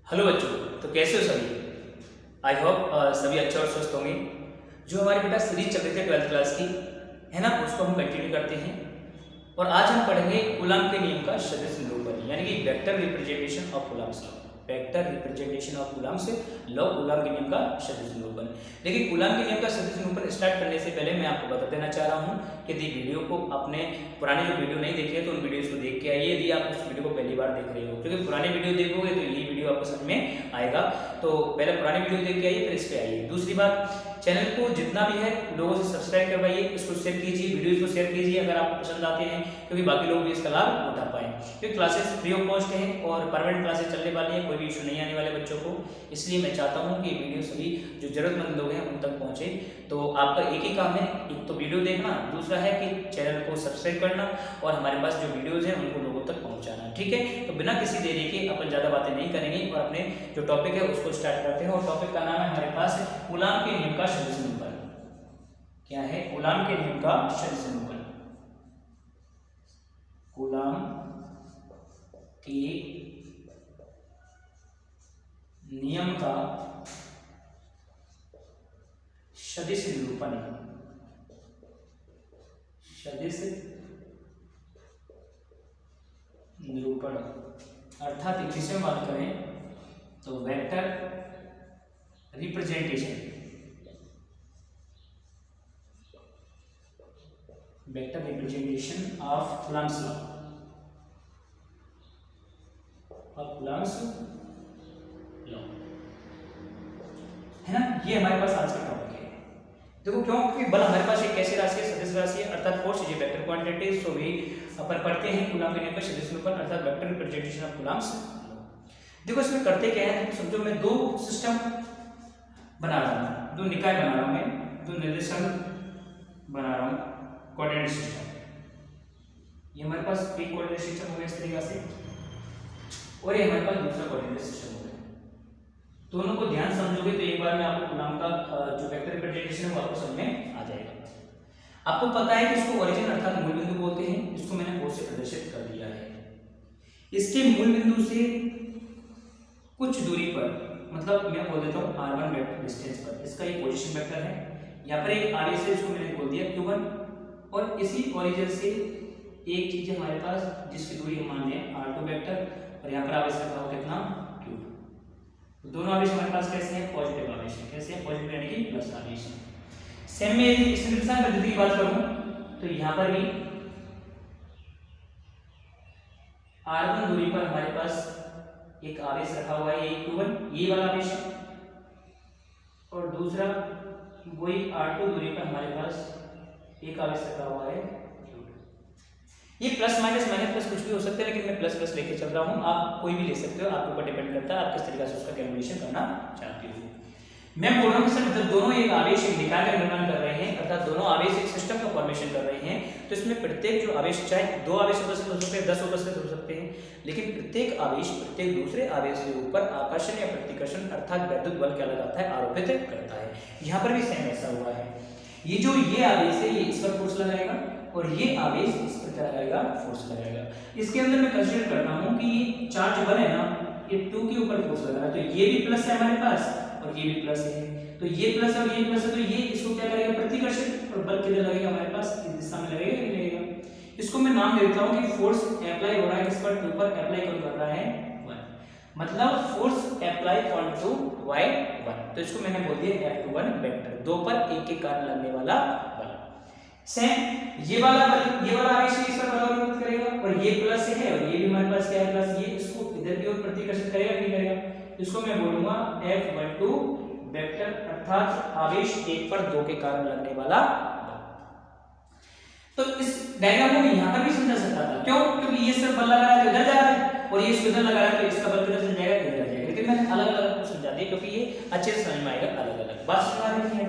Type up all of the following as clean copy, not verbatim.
Hello बच्चों। तो कैसे हो सभी? आई होप सभी अच्छे और स्वस्थ होंगे। जो हमारी बेटा सीरीज चल रही थी 12th क्लास की, है ना, उसको हम कंटिन्यू करते हैं। और आज हम पढ़ेंगे कूलम्ब के नियम का सदिश निरूपण, यानी कि vector representation of Coulomb's law. Vector representation of Coulomb's law, coulomb के नियम का सदिश निरूपण। लेकिन कूलम्ब के नियम का सदिश निरूपण स्टार्ट करने से पहले मैं आपको बता देना चाह रहा हूँ कि यदि वीडियो को अपने पुराने जो वीडियो नहीं देखे तो उन वीडियोस को देख के आइए, यदि आप उस वीडियो को पहली बार देख रहे हो, क्योंकि पुराने वीडियो देखोगे तो यही वीडियो आपको समझ में आएगा। तो पहले पुराने वीडियो देख के आइए, फिर इस पे आइए। दूसरी बात, चैनल को जितना भी है लोगों से सब्सक्राइब करवाइए, इसको शेयर कीजिए, वीडियोस को शेयर कीजिए अगर आपको पसंद आते हैं, क्योंकि बाकी लोग भी इसका लाभ उठा पाएं। क्योंकि क्लासेस फ्री ऑफ कॉस्ट है और परमानेंट क्लासेस चलने वाली है, कोई भी इशू नहीं आने वाले बच्चों को। इसलिए मैं चाहता हूँ कि वीडियो सभी जो जरूरतमंद लोग हैं उन तक पहुँचे। तो आपका एक ही काम है, एक तो वीडियो देखना, दूसरा है कि चैनल को सब्सक्राइब करना और हमारे पास जो वीडियोज़ हैं उनको लोगों तक पहुँचाना। ठीक है, तो बिना किसी देरी के अपन ज़्यादा बातें नहीं करेंगे और अपने जो टॉपिक है उसको स्टार्ट करते हैं। और टॉपिक का नाम है हमारे पास कूलम्ब के नियम का सदिश निरूपण। क्या है? कूलम्ब के नियम का सदिश निरूपण। कूलम्ब के नियम का सदिश निरूपण। सदिश निरूपण अर्थात इंग्लिश में बात करें तो vector representation. Vector representation of Coulomb's law, of Coulomb's law, है ना। ये हमारे पास आज का टॉपिक है। देखो क्यों? क्योंकि बल हमारे पास एक कैसी राशि है? सदिश राशि है, अर्थात force is a vector quantity. So भी अपन पढ़ते हैं कूलम्ब के नियम का सदिश निरूपण अर्थात vector representation of Coulomb's law. देखो इसमें करते क्या है, समझो मैं दो सिस्टम बना रहा हूँ, दो निकाय बना रहा हूँ, मैं दो निर्देशांक बना रहा हूँ, कोऑर्डिनेट सिस्टम। ये हमारे पास एक कोऑर्डिनेट सिस्टम हो गया इस तरीके से, और ये हमारे पास दूसरा कोऑर्डिनेट सिस्टम हो गया। दोनों को ध्यान समझोगे तो एक बार में आपको कूलम्ब का जो वेक्टर रिप्रेजेंटेशन है वो आपको समझ में आ जाएगा। आपको पता है कि इसको ओरिजिन अर्थात मूल बिंदु बोलते हैं, इसको मैंने O से प्रदर्शित कर दिया है। इसके मूल बिंदु से कुछ दूरी पर, मतलब मैं बोल देता हूँ r1 वेक्टर डिस्टेंस पर, इसका ये पोजीशन वेक्टर है। यहाँ पर एक आवेश है, इसको मैंने बोल दिया q1, और इसी ओरिजिन से एक चीज है हमारे पास जिसकी दूरी हम मान लें r2 वेक्टर, और यहाँ पर आवेश रखा हो कितना q। तो दोनों आवेश हमारे पास कैसे हैं? पॉजिटिव आवेश है। कैसे हैं? पॉजिटिव यानी कि प्लस आवेश है। सेम में यदि इस निर्देशांक पद्धति की बात करूं तो यहाँ पर भी r1 दूरी पर हमारे पास एक आवेश रखा हुआ है, q1, ये वाला आवेश है, और दूसरा वही r2 दूरी पर हमारे पास एक आवेश रखा हुआ है q2। ये प्लस माइनस माइनस प्लस कुछ भी हो सकता है, लेकिन मैं प्लस प्लस लेके चल रहा हूँ, आप कोई भी ले सकते हो, आपके ऊपर डिपेंड करता है आप किस तरीके से उसका कैलकुलेशन करना चाहते हो। मैं बोल रहा हूँ सर जब दोनों एक आवेश एक निकाय का निर्माण कर रहे हैं, अर्थात दोनों आवेश एक सिस्टम का फॉर्मेशन कर रहे हैं, तो इसमें प्रत्येक जो आवेश, चाहे दो आवेश उपस्थित हो सकते हैं, 10 उपस्थित हो सकते हैं, लेकिन प्रत्येक आवेश प्रत्येक दूसरे आवेश के ऊपर आकर्षण या प्रतिकर्षण अर्थात वैद्युत बल क्या लगाता है? आरोपित करता है। यहाँ पर भी सेम ऐसा हुआ है। ये जो ये आवेश है ये इस पर फोर्स लगाएगा और ये आवेश इस पर क्या लगाएगा? फोर्स लगाएगा। इसके अंदर मैं कंसीडर करता हूँ कि ये चार्ज 1 है ना, ये 2 के ऊपर फोर्स लगा रहा है, तो ये भी प्लस है हमारे पास और ये भी प्लस है, तो ये प्लस और ये प्लस है, तो ये इसको क्या करेगा? प्रतिकर्षण, और बल किधर लगेगा? हमारे पास इस दिशा में लगेगा कि लगेगा। इसको मैं नाम देता हूँ कि फोर्स अप्लाई हो रहा है, इस पर 2 पर अप्लाई कर रहा है 1, मतलब force apply on to y1, तो इसको मैंने बोल दिया F1 वेक्टर, 2 पर 1 के कारण लगने वाला बल। सेम ये वाला बल, ये वाला आवेश इस पर बल विरोध करेगा, और ये प्लस है और ये भी हमारे पास क्या है? प्लस। ये इसको इधर की ओर प्रतिकर्षित करेगा कि नहीं करेगा? इसको मैं बोलूंगा F12 वेक्टर, अर्थात आवेश 1 पर 2 के कारण लगने वाला बल। तो इस डायग्राम को मैं यहाँ पर भी समझा सकता था, क्यों? क्योंकि ये सब बल लगा रहा है तो इधर जा रहा है, और ये इसको इधर लगा रहा है तो इसका बल किधर चल जाएगा? इधर आ जाएगा। लेकिन मैंने अलग अलग समझा दिया क्योंकि ये अच्छे से समझ में आएगा, अलग अलग बात समझ आ रही है।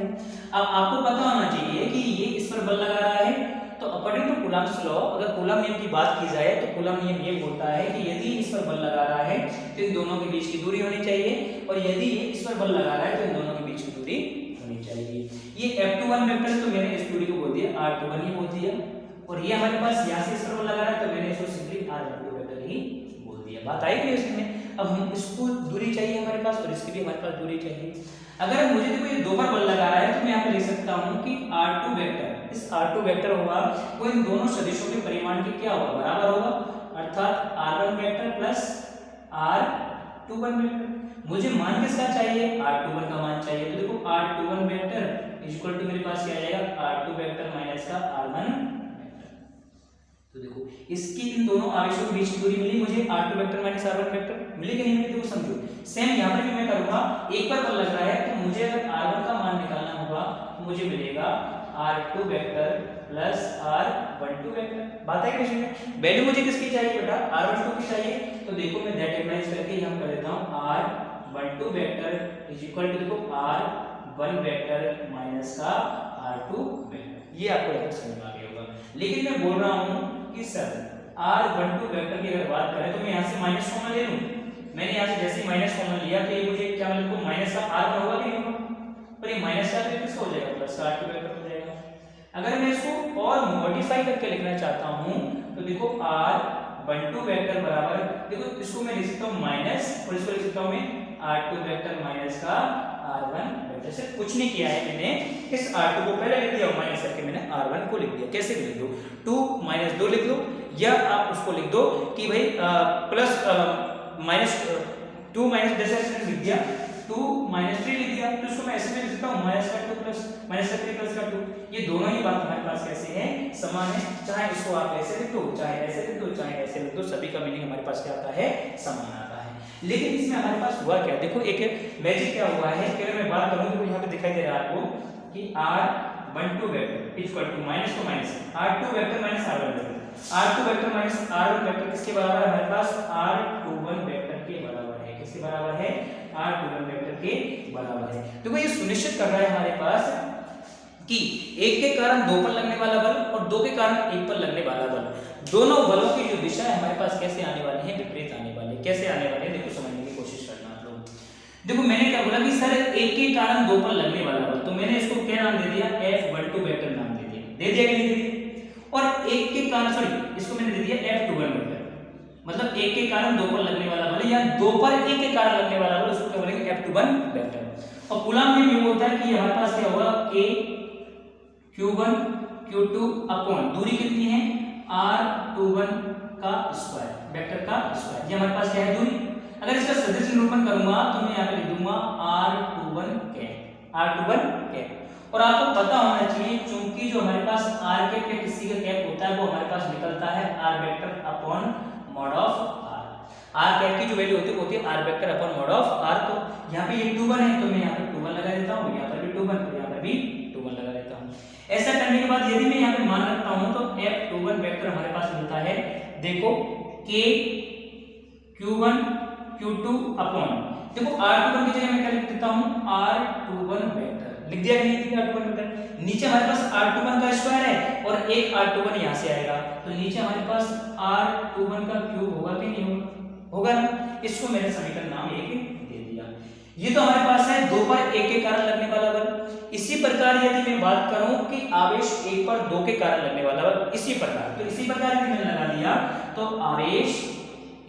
अब आपको पता होना चाहिए कि ये इस पर बल लगा रहा है, तो अकॉर्डिंग टू कूलम्ब्स लॉ, अगर कूलम्ब नियम की बात की जाए तो कूलम्ब नियम ये बोलता है कि यदि इस पर बल लगा रहा है तो इन दोनों के बीच की दूरी होनी चाहिए, और यदि ये इस पर बल लगा रहा है तो इन दोनों के बीच की दूरी होनी चाहिए। ये F21 वेक्टर है तो मैंने इस दूरी को बोल दिया R21 ही बोल दिया, और ये हमारे पास यहाँ से इस पर बल लगा रहा है तो मैंने इसको सिंपली R12 वेक्टर ही बोल दिया। बात आई क्लियर इसमें? अब हम इसको दूरी चाहिए हमारे पास और इसकी भी हमारे पास दूरी चाहिए। अगर मुझे देखो ये 2 पर बल लगा रहा है तो मैं यहाँ पे लिख सकता हूँ कि R2 वेक्टर, इस R2 वेक्टर होगा वो इन दोनों सदिशों के परिमाण के क्या होगा, बराबर होगा, अर्थात R1 vector plus R21 vector. मुझे मान किसका चाहिए, R21 का मान चाहिए। तो देखो R21 वेक्टर इक्वल टू मेरे पास क्या आ जाएगा, R2 वेक्टर माइनस का R1 वेक्टर। तो देखो इसकी इन दोनों आवेशों के बीच की दूरी मिली मुझे, R2 vector minus R1 vector मिली कि नहीं मिली, देखो समझो। सेम यहाँ पर भी मैं करूंगा, एक पर बल लग रहा है तो मुझे अगर R1 का मान निकालना होगा तो मुझे मिलेगा R2 vector plus R12 vector. बात है कि नहीं, वैल्यू मुझे किसकी चाहिए बेटा, R12 की चाहिए। तो देखो मैं दैट अप्लाइज करके यहाँ कर देता हूँ R12 vector is equal to देखो R1 वेक्टर माइनस का R2 वेक्टर। ये आपको यहाँ समझ में आ गया होगा। लेकिन मैं बोल रहा हूँ कि सर R12 वेक्टर की अगर बात करें तो मैं यहाँ से माइनस कॉमन ले लूँ। मैंने यहाँ से जैसे माइनस कॉमन लिया तो ये मुझे क्या मिलेगा, माइनस का R होगा कि नहीं होगा, पर ये माइनस का किसका हो जाएगा, प्लस का R2 वेक्टर हो जाएगा। अगर मैं इसको और मॉडिफाई करके लिखना चाहता हूँ तो देखो R12 वेक्टर बराबर, देखो इसको मैं लिख सकता हूँ माइनस और इसको लिख सकता हूँ मैं R2 वेक्टर माइनस का R1 वेक्टर। से कुछ नहीं किया है मैंने, इस R2 को पहले लिख दिया, माइनस करके मैंने R1 को लिख दिया। कैसे भी लिख दो, 2 - 2 लिख दो, या आप उसको लिख दो कि भाई प्लस माइनस 2 माइनस, जैसे मैंने लिख दिया 2 - 3 लिख दिया, तो इसको मैं ऐसे भी लिख सकता हूँ माइनस का 2 प्लस माइनस का 3 प्लस का 2। ये दोनों ही बात हमारे पास कैसे है, समान है। चाहे इसको आप ऐसे लिख दो, चाहे ऐसे लिख दो, चाहे ऐसे लिख दो, सभी का मीनिंग हमारे पास क्या आता है, समान आता है। लेकिन इसमें हमारे पास हुआ क्या, देखो एक मैजिक क्या हुआ है कि अगर मैं बात करूँ तो यहाँ पे दिखाई दे रहा है आपको कि R12 vector equal to minus को minus R2 vector minus R1 vector, R2 vector minus R1 vector किसके बराबर है, हमारे पास R21 वेक्टर के बराबर है। किसके बराबर है, R21 वेक्टर के बराबर है। देखो ये सुनिश्चित कर रहा है हमारे पास कि एक के कारण 2 पर लगने वाला बल और 2 के कारण 1 पर लगने वाला बल, दोनों बलों की जो दिशा है हमारे पास कैसे आने वाली है, विपरीत आने वाली है। कैसे आने वाले हैं देखो समझने की कोशिश करना आप लोग। देखो मैंने क्या बोला कि सर एक के कारण 2 पर लगने वाला बल, तो मैंने इसको क्या नाम दे दिया, F12 वेक्टर नाम दे दिया, दे दिया कि नहीं दे दिया। और एक के कारण, सॉरी इसको मैंने दे दिया F21 वेक्टर, मतलब एक के कारण 2 पर लगने वाला बल या 2 पर 1 के कारण लगने वाला बल, उसको क्या बोलेंगे F21 वेक्टर। और कूलम में ये होता है कि हमारे पास क्या होगा, K Q1 Q2 अपॉन दूरी कितनी है, R21 का स्क्वायर, वेक्टर का स्क्वायर, ये हमारे पास क्या है दूरी। अगर इसका सदिश निरूपण करूंगा तो मैं यहाँ पे लिख दूंगा R21 कैप। और आपको पता होना चाहिए क्योंकि जो हमारे पास R कैप या किसी का कैप होता है वो हमारे पास निकलता है R vector upon mod of R cap की जो वैल्यू होती है R vector upon mod of R। तो यहाँ पे ये 21 है तो मैं यहाँ पे 21 लगा देता हूँ, यहाँ पर भी 21 तो यहाँ पर भी 21 लगा देता हूँ। ऐसा करने के बाद यदि मैं यहाँ पे मान रखता हूँ तो F21 वेक्टर हमारे पास मिलता है, देखो K Q1 Q2 अपॉन, देखो R21 की जगह मैं क्या लिख देता हूँ, R21 वेक्टर लिख दिया कि नहीं दिया, R21 वेक्टर। नीचे हमारे पास R21 का स्क्वायर है और एक R21 यहाँ से आएगा, तो नीचे हमारे पास R21 का क्यूब होगा कि नहीं होगा, होगा ना। इसको मैंने समीकरण नाम 1 दे दिया। ये तो हमारे पास है 2 पर 1 के कारण लगने वाला बल। इसी प्रकार यदि मैं बात करूं कि आवेश 1 पर 2 के कारण लगने वाला बल, इसी प्रकार, तो इसी प्रकार यदि मैंने लगा दिया तो आवेश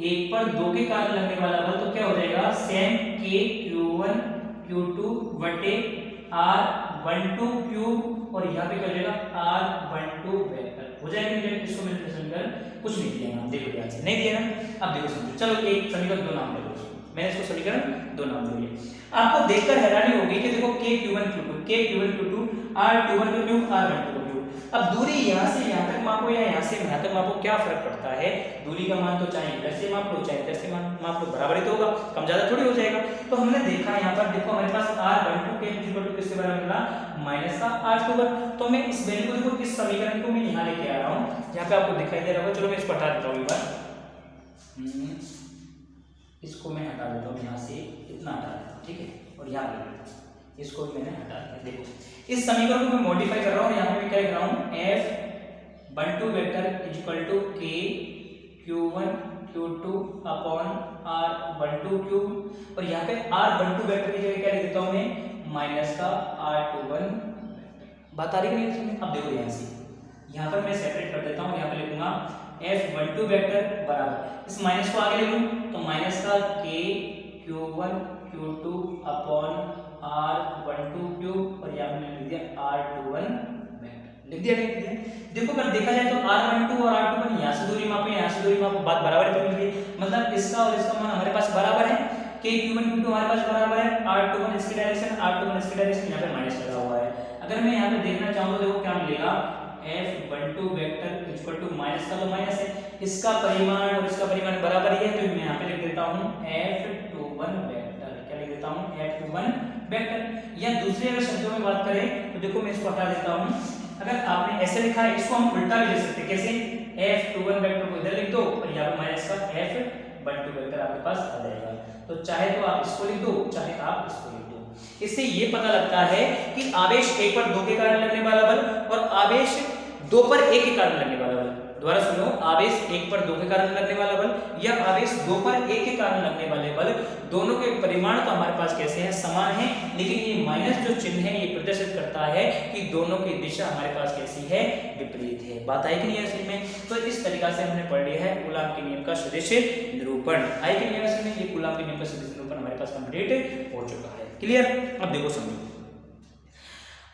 1 पर 2 के कारण लगने वाला बल तो क्या हो जाएगा, सेम K Q1 Q2 बटे R12 क्यूब और यहाँ पे क्या हो जाएगा R12 वेक्टर हो जाएगा। इसको मैंने समीकरण कुछ नहीं दिया नाम, देखो ध्यान से, नहीं दिया ना। अब देखो समझो, चलो एक समीकरण 2 नाम दे दो, मैंने इसको समीकरण 2 नाम दे दिए। आपको देखकर हैरानी होगी कि देखो K Q1 Q2 R21 का क्यूब R12 का क्यूब। अब दूरी यहाँ से यहाँ तक मापो या यहाँ से यहाँ तक मापो, क्या फर्क पड़ता है, दूरी का मान तो चाहे इधर से माप लो चाहे इधर से माप लो, बराबर ही तो होगा, कम ज्यादा थोड़ी हो जाएगा। तो हमने देखा यहाँ पर, देखो हमारे पास R12 के इक्वल टू किसके बराबर मिला, माइनस का R21। तो मैं इस वैल्यू को, देखो इस समीकरण को मैं यहाँ लेके आ रहा हूँ, यहाँ पे आपको दिखाई दे रहा होगा। चलो मैं इसको हटा देता हूँ एक बार, इसको मैं हटा देता हूँ, यहाँ से इतना हटा देता हूँ, ठीक है, और यहाँ पे इसको भी मैंने हटा दिया। देखो इस समीकरण को मैं मॉडिफाई कर रहा हूँ, यहाँ पे मैं क्या लिख रहा हूँ, F12 vector equal to K Q1 Q2 upon R12 cube, और यहाँ पे R12 वेक्टर की जगह क्या लिख देता हूँ मैं, माइनस का R21। बात आ रही है नहीं? अब देखो यहाँ से, यहाँ पर मैं सेपरेट कर देता हूँ, यहाँ पे लिखूंगा F12 वेक्टर बराबर, इस माइनस को आगे ले लूं तो माइनस का K Q1 Q2 upon R12 cube और यहाँ पे मैंने लिख दिया R21 वेक्टर, लिख दिया। देखो अगर देखा जाए तो R12 और R21 यहाँ से दूरी मापे, यहाँ से दूरी मापो, बात बराबर है, तो मतलब इसका और इसका मान हमारे पास बराबर है। K Q1 Q2 हमारे पास बराबर है, R21 इसकी डायरेक्शन, R21 इसकी डायरेक्शन, यहाँ पे माइनस लगा हुआ है। अगर मैं यहाँ पे देखना चाहूँ तो देखो क्या मिलेगा, F12 vector equal to minus का तो माइनस है, इसका परिमाण और इसका परिमाण बराबर ही है, तो मैं यहाँ पे लिख देता हूँ F21 वेक्टर। क्या लिख देता हूँ, F21 वेक्टर। या दूसरे अगर शब्दों में बात करें तो देखो मैं इसको हटा देता हूँ, अगर आपने ऐसे लिखा है इसको हम उल्टा भी लिख सकते हैं, कैसे, F21 वेक्टर को इधर लिख दो और यहाँ पे माइनस का F12 वेक्टर आपके पास आ जाएगा। तो चाहे तो आप इसको लिख दो, चाहे आप इसको लिख दो। इससे ये पता लगता है कि आवेश 1 पर 2 के कारण लगने वाला बल और आवेश 2 पर 1 के कारण लगने वाला बल। दोबारा सुनो, आवेश 1 पर 2 के कारण लगने वाला बल या आवेश 2 पर 1 के कारण लगने वाले बल, दोनों के परिमाण तो हमारे पास कैसे हैं, समान है, लेकिन ये माइनस जो चिन्ह है ये प्रदर्शित करता है कि दोनों की दिशा हमारे पास कैसी है, विपरीत है। बात आई कि नहीं है इसमें? तो इस तरीका से हमने पढ़ लिया है कूलाम के नियम का सदिश निरूपण। आई कि नहीं है इसमें? ये कूलाम के नियम का सदिश निरूपण हमारे पास कंप्लीट हो चुका है। क्लियर? अब देखो समझो,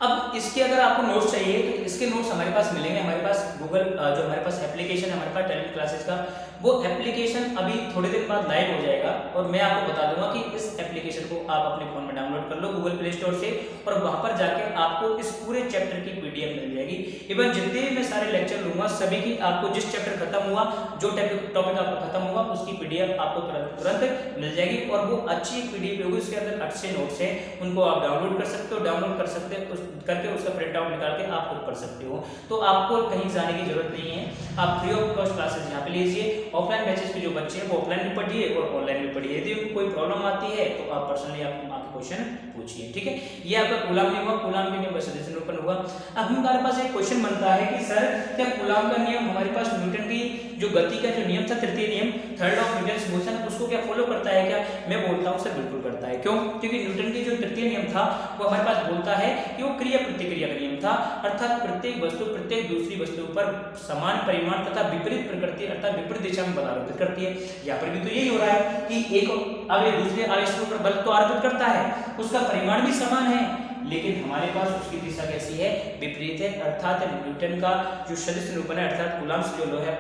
अब इसके अगर आपको नोट्स चाहिए तो इसके नोट्स हमारे पास मिलेंगे, हमारे पास गूगल जो हमारे पास एप्लीकेशन है हमारे पास टैलेंट क्लासेस का, वो एप्लीकेशन अभी थोड़े दिन बाद लाइव हो जाएगा और मैं आपको बता दूंगा कि इस एप्लीकेशन को आप अपने फोन में डाउनलोड कर लो गूगल प्ले स्टोर से और वहां पर जाके आपको इस पूरे चैप्टर की पीडीएफ मिल जाएगी। इवन जितने भी मैं सारे लेक्चर लूंगा सभी की आपको जिस चैप्टर खत्म हुआ, जो टॉपिक आपको खत्म हुआ उसकी पीडीएफ आपको तुरंत मिल जाएगी और वो अच्छी पीडीएफ होगी, उसके अंदर अच्छे नोट्स हैं, उनको आप डाउनलोड कर सकते हो, डाउनलोड कर सकते हो करके उसका प्रिंट आउट निकाल के आप खुद पढ़ सकते हो। तो आपको कहीं जाने की जरूरत नहीं है, आप फ्री ऑफ कॉस्ट क्लासेस यहाँ पे लीजिए। ऑफलाइन बैचेस के जो बच्चे हैं वो ऑफलाइन भी पढ़िए और ऑनलाइन भी पढ़िए। यदि उनको कोई प्रॉब्लम आती है तो आप पर्सनली आप आके क्वेश्चन पूछिए, ठीक है। ये आपका कूलाम नियम हुआ, कूलाम के नियम का सदिश निरूपण हुआ। अब हमारे पास एक क्वेश्चन बनता है कि सर क्या कूलाम का नियम हमारे पास न्यूटन की जो गति का जो नियम था, तृतीय नियम, थर्ड ऑफ न्यूटन्स मोशन, उसको क्या फॉलो करता है क्या? मैं बोलता हूँ सर बिल्कुल करता है। क्यों? क्योंकि न्यूटन की जो तृतीय नियम था वो हमारे पास बोलता है कि वो क्रिया प्रतिक्रिया का नियम था, अर्थात प्रत्येक वस्तु प्रत्येक दूसरी वस्तु पर समान परिमाण तथा विपरीत प्रकृति अर्थात विपरीत दिशा में बल अर्पित करती है। यहाँ पर भी तो यही हो रहा है कि एक आवेश दूसरे आवेश के ऊपर बल तो अर्पित करता है, उसका परिमाण भी समान है, लेकिन हमारे पास उसकी दिशा कैसी है, विपरीत है। अर्थात न्यूटन का जो सदिश निरूपण है अर्थात कूलाम जो लो है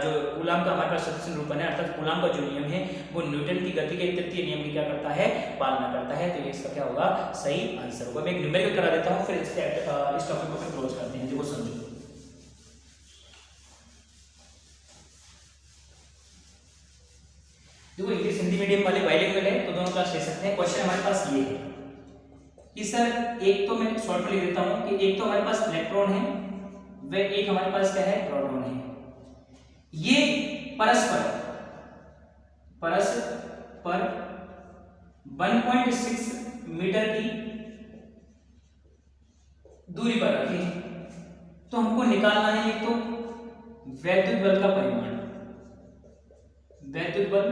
जो कूलाम का हमारे पास सदिश निरूपण है अर्थात कूलाम का जो नियम है वो न्यूटन की गति के तृतीय नियम की क्या करता है, पालना करता है। तो ये इसका क्या होगा, सही आंसर होगा। मैं एक न्यूमेरिकल करा देता हूँ, फिर इस टॉपिक को क्लोज करते हैं। देखो समझो, देखो इंग्लिश हिंदी मीडियम वाले बाइलिंगुअल है तो दोनों क्लास ले सकते हैं। क्वेश्चन हमारे पास ये है कि सर एक तो मैं शॉर्ट में लिख देता हूं कि एक तो हमारे पास इलेक्ट्रॉन है व एक हमारे पास क्या है, प्रोटॉन है। ये परस्पर 1.6 मीटर की दूरी पर रखे, तो हमको निकालना है एक तो वैद्युत बल का परिमाण, वैद्युत बल,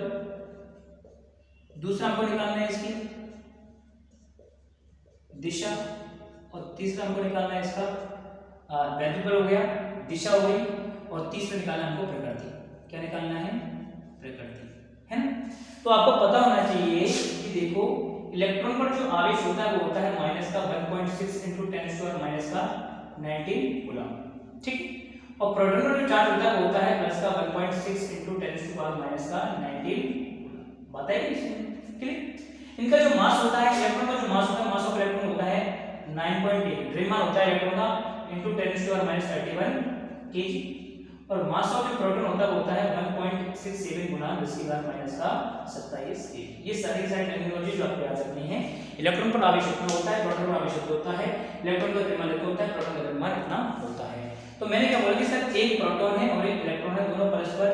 दूसरा हमको निकालना है इसकी दिशा और तीसरा हमको निकालना है इसका वैद्युत बल हो गया, दिशा हो गई और तीसरा निकालना हमको प्रकृति। क्या निकालना है, प्रकृति, है ना। तो आपको पता होना चाहिए कि देखो इलेक्ट्रॉन पर जो आवेश होता है वो होता है माइनस का 1.6 × 10⁻⁻⁻19 कूलम, ठीक। और प्रोटॉन पर जो चार्ज होता है वो होता है प्लस का 1.6 × 10⁻⁻19 कूलम। बात है क्लियर। इनका जो मास होता है, इलेक्ट्रॉन का जो मास होता है, मास ऑफ इलेक्ट्रॉन होता है 9.8, द्रव्यमान होता है इलेक्ट्रॉन का × 10⁻31 kg और मास ऑफ जो प्रोटॉन होता है वो होता है 1.67 × 10⁻⁻27 kg। ये सारी टेक्नोलॉजी जो आपको याद रखनी है। इलेक्ट्रॉन पर आवेश इतना होता है, प्रोटॉन पर आवेश इतना होता है, इलेक्ट्रॉन का द्रव्यमान इतना होता है, प्रोटॉन का द्रव्यमान इतना होता है। तो मैंने क्या बोला कि सर एक प्रोटॉन है और एक इलेक्ट्रॉन है, दोनों परस्पर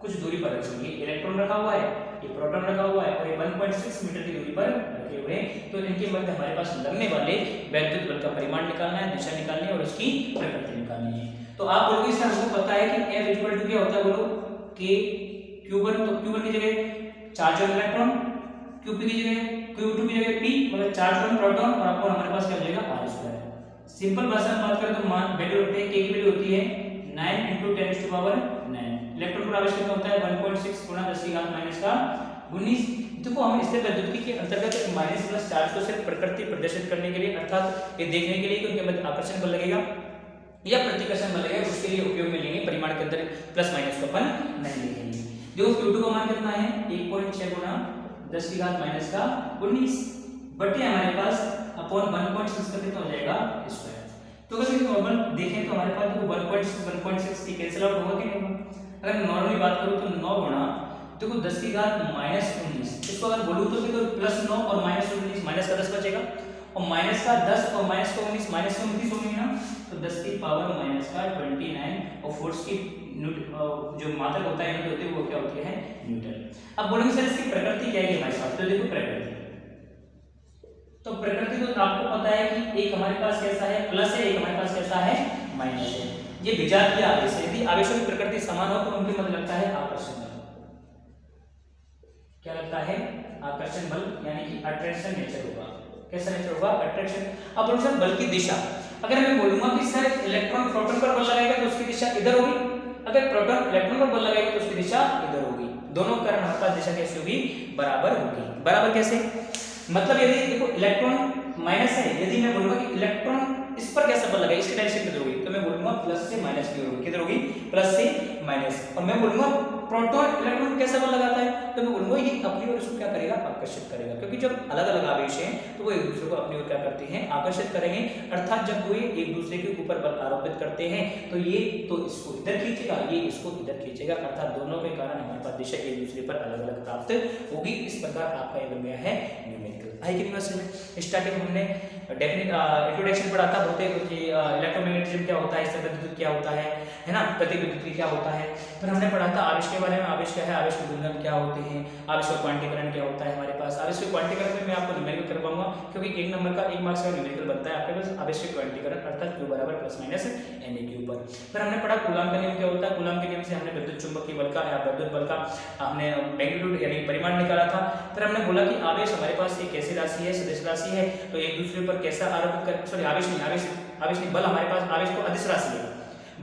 कुछ दूरी पर रखेंगे। इलेक्ट्रॉन रखा हुआ है, ये प्रोटॉन रखा हुआ है और ये 1.6 मीटर की दूरी पर रखे हुए हैं। तो इनके मध्य हमारे पास लगने वाले वैद्युत बल का परिमाण निकालना है, दिशा निकालनी है और उसकी प्रकृति निकालनी है। तो आप बोलोगे सर हमको पता है कि F इक्वल टू क्या होता है, बोलो K Q1, तो Q1 की जगह चार्ज ऑन इलेक्ट्रॉन, Q2 की जगह Q2 की जगह P मतलब चार्ज ऑन प्रोटॉन और आपको हमारे पास क्या मिलेगा, R²। सिंपल भाषा में बात करें तो मान वैल्यू होते हैं, K की वैल्यू होती है 9 × 10⁻9। इलेक्ट्रॉन का आवेश कितना होता है 1.6 गुणा 10⁻⁻19। देखो हम इससे विद्युत के अंतर्गत माइनस प्लस चार्ज को सिर्फ प्रकृति प्रदर्शित करने के लिए अर्थात ये देखने के लिए कि उनके मध्य आकर्षण बल लगेगा या प्रतिकर्षण बल लगेगा उसके लिए उपयोग में लेंगे। परिमाण के अंदर प्लस माइनस को अपन नहीं लिखेंगे। देखो Q2 का मान कितना है 1.6 गुणा 10⁻⁻19 बटे हमारे पास अपॉन 1.6 का कितना हो जाएगा स्क्वायर। तो अगर नॉर्मल देखें तो हमारे पास देखो 1.6 की कैंसिल आउट होगा कि नहीं होगा। अगर नॉर्मली बात करूं तो 9 गुणा देखो 10⁻⁻19 इसको अगर बोलूं तो देखो +9 और -19 माइनस का 10 बचेगा और माइनस का 10 और माइनस का 19 माइनस का 29 होंगे ना तो 10 की पावर माइनस का 29 और फोर्स की जो मात्रक होता है यूनिट होती है वो क्या होती है न्यूटन। अब बोलेंगे सर इसकी प्रकृति क्या है हमारे पास। तो देखो प्रकृति तो प्रकृति तो आपको पता है कि एक हमारे पास कैसा है प्लस है, एक हमारे पास कैसा है माइनस है। ये विजातीय आवेश है। यदि आवेशों की प्रकृति समान हो तो उनके मध्य लगता है आकर्षण बल। क्या लगता है आकर्षण बल यानी कि अट्रैक्शन नेचर होगा। कैसा नेचर होगा अट्रैक्शन। अब बोलो बल की दिशा अगर मैं बोलूंगा कि सर इलेक्ट्रॉन प्रोटॉन पर बल लगाएगा तो उसकी दिशा इधर होगी, अगर प्रोटॉन इलेक्ट्रॉन पर बल लगाएगा तो उसकी दिशा इधर होगी। दोनों के कारण हमारे पास दिशा कैसे होगी बराबर होगी। बराबर कैसे मतलब यदि देखो इलेक्ट्रॉन माइनस है, यदि मैं बोलूंगा कि इलेक्ट्रॉन इस पर कैसा बल लगाएगा इसकी डायरेक्शन किधर होगी तो मैं बोलूंगा प्लस से माइनस की ओर होगी। किधर होगी प्लस से माइनस। और मैं बोलूंगा प्रोटॉन इलेक्ट्रॉन कैसा बल लगाता है तो मैं बोलूंगा ये अपनी ओर इसको क्या करेगा आकर्षित करेगा, क्योंकि जब अलग अलग आवेश हैं तो वो एक दूसरे को अपनी ओर क्या करते हैं आकर्षित करेंगे। अर्थात जब वो एक दूसरे के ऊपर बल आरोपित करते हैं तो ये तो इसको इधर खींचेगा ये इसको इधर खींचेगा। अर्थात दोनों के कारण हमारे पास दिशा एक दूसरे पर अलग अलग प्राप्त होगी। इस प्रकार आपका ये बन गया है न्यूमेरिकल। आई कि में स्टार्टिंग में हमने इंट्रोडक्शन पढ़ा था बहुत इलेक्ट्रोमैग्नेटिज्म क्या होता है, विद्युत क्या होता है ना, प्रतिविद्युत क्या होता है। फिर हमने पढ़ा था आवेश के बारे में, आवेश क्या है, आवेश के गुणधर्म क्या होते हैं, आवेश का क्वांटीकरण क्या होता है हमारे पास। आवेश के क्वांटीकरण में मैं आपको न्यूमेरिकल कर पाऊंगा क्योंकि एक नंबर का 1 मार्क्स का न्यूमेरिकल बनता है आपके पास आवेश के क्वांटीकरण अर्थात Q बराबर प्लस माइनस na के ऊपर। फिर हमने पढ़ा कूलाम का नियम क्या होता है। कूलाम के नियम से हमने विद्युत चुंबकीय बल का या विद्युत बल का हमने मैग्नीट्यूड यानी परिमाण निकाला था। फिर हमने बोला कि आवेश हमारे पास एक ऐसी राशि है सदिश राशि है तो एक दूसरे पर कैसा आरोपित कर सॉरी आवेश नहीं बल हमारे पास आवेश तो अदिश राशि है,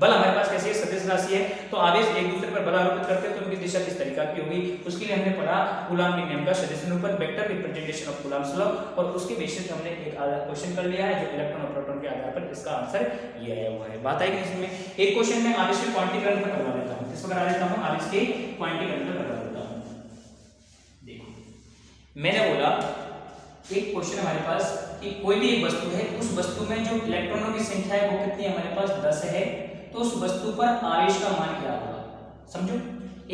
बल हमारे पास कैसी है सदिश राशि है तो आवेश एक दूसरे पर बल आरोपित करते हैं तो उनकी दिशा किस तरीका की होगी उसके लिए हमने पढ़ा कूलाम के नियम का सदिश निरूपण vector representation of coulombs law और उसके बेसिस पे हमने एक क्वेश्चन कर लिया है जो इलेक्ट्रॉन और प्रोटॉन के आधार पर इसका आंसर ये आया हुआ है। बात आई कि इसमें एक क्वेश्चन में आवेश के क्वांटीकरण पर करवा लेता हूं, किस पर करा लेता हूं आवेश के क्वांटीकरण पर करवा लेता हूं। देखो मैंने बोला एक क्वेश्चन हमारे पास कि कोई भी एक वस्तु है उस वस्तु में जो इलेक्ट्रॉनों की संख्या है वो कितनी है हमारे पास 10 है तो उस वस्तु पर आवेश का मान क्या होगा। समझो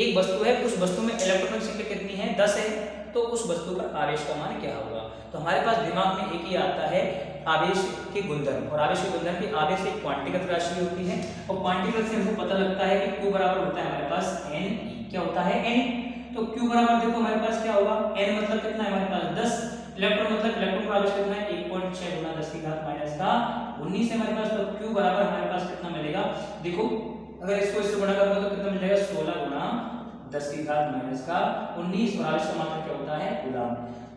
एक वस्तु है उस वस्तु में इलेक्ट्रॉनों की संख्या कितनी है 10 है तो उस वस्तु पर आवेश का मान क्या होगा। तो हमारे पास दिमाग में एक ही आता है आवेश के गुणधर्म और आवेश के गुणधर्म की आवेश एक क्वांटीगत राशि होती है और क्वांटीगत से हमको पता लगता है कि Q बराबर होता है हमारे पास n। क्या होता है n तो Q बराबर देखो हमारे पास क्या होगा n मतलब कितना है हमारे पास 10 इलेक्ट्रॉन मतलब इलेक्ट्रॉन का आवेश कितना है 1.6 गुना 10⁻⁻19 है हमारे पास। तो Q बराबर हमारे पास कितना मिलेगा देखो अगर इसको इससे गुणा करूंगा तो कितना मिल जाएगा 16 गुना 10⁻⁻19 और आवेश का मात्रक क्या होता है कूलाम।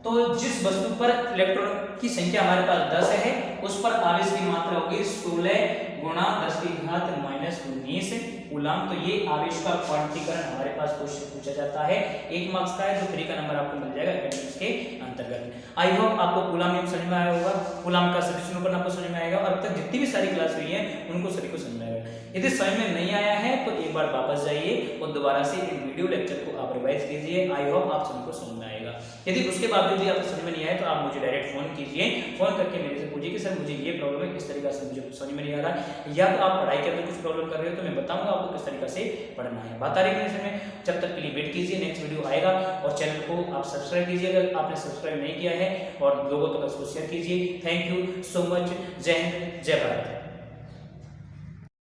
तो जिस वस्तु पर इलेक्ट्रॉन की संख्या हमारे पास 10 है उस पर आवेश की मात्रा होगी 16 गुणा 10⁻⁻19 कूलाम। तो ये आवेश का क्वांटीकरण हमारे पास क्वेश्चन पूछा जाता है 1 मार्क्स का है जो 3 का नंबर आपको मिल जाएगा एकेडमिक्स के अंतर्गत। आई होप आपको कूलाम नियम समझ में आया होगा, कूलाम का सदिश निरूपण आपको समझ में आएगा और अब तक जितनी भी सारी क्लास हुई है उनको सभी को समझ में आएगा। यदि समझ में नहीं आया है तो एक बार वापस जाइए और दोबारा से इन वीडियो लेक्चर को आप रिवाइज कीजिए। आई होप आप सभी को समझ में आएगा। यदि उसके बावजूद भी आपको समझ में नहीं आया तो आप मुझे डायरेक्ट फोन कीजिए, फोन करके मेरे से पूछिए कि सर मुझे ये प्रॉब्लम है, इस तरीके से मुझे समझ में नहीं आ रहा है, या तो आप पढ़ाई के अंदर कुछ प्रॉब्लम कर रहे हो तो मैं बताऊंगा आपको किस तरीके से पढ़ना है। बात आ रही है इसमें, जब तक के लिए वेट कीजिए, नेक्स्ट वीडियो आएगा और चैनल को आप सब्सक्राइब कीजिए अगर आपने सब्सक्राइब नहीं किया है और लोगों तक इसको शेयर कीजिए। Thank you so much. जय हिंद, जय भारत।